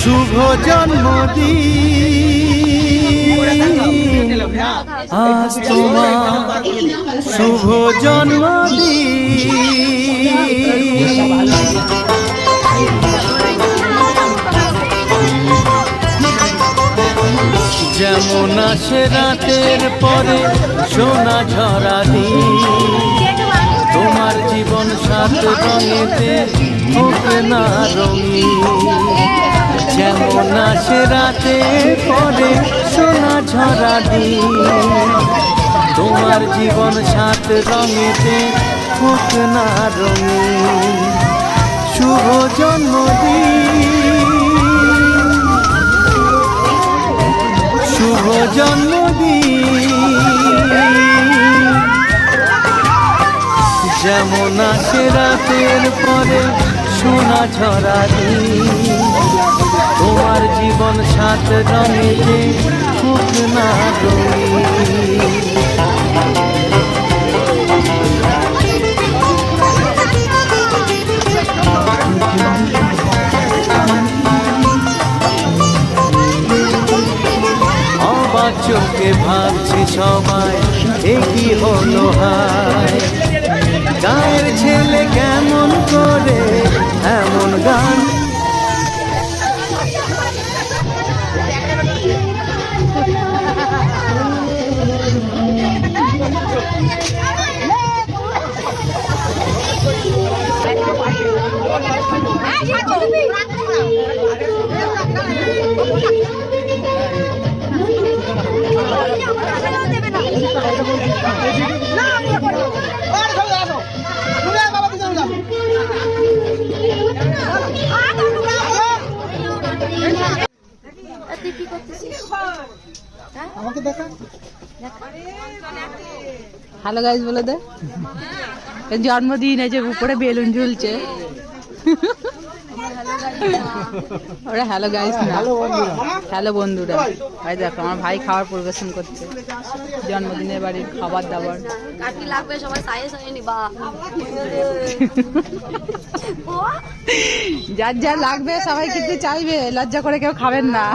শুভ জন্মদিন আজ তোমার শুভ জন্মদিন। যেমন আসে রাতের পরে সোনা ঝরা দিন, তোমার জীবন সাত রঙেতে হোক না রঙিন। যেমন আসে রাতের পরে সোনা ঝরা দিন, তোমার জীবন সাত রঙেতে হোক না রঙিন। শুভ জন্মদিন, শুভ জন্মদিন। যেমন আসে রাতের পরে সোনা ঝরা দিন, তোমার জীবন সাত রঙেতে হোক না রঙিন। অবাক চোখে ভাবছে সবাই একই হলো হায়, গায়ের ছেলে কেমন করে এমন গান। হ্যালো গাইস বলে দে, জন্মদিন আছে, উপরে বেলুন ঝুলছে। ওরা হ্যালো গাইস না, হ্যালো বন্ধুরা। ভাই দেখো আমার ভাই খাবার পরিবেশন করছে, জন্মদিনের বাড়ির খাবার দাবার। যার যা লাগবে সবাই কিন্তু চাইবে, লজ্জা করে কেউ খাবেন না।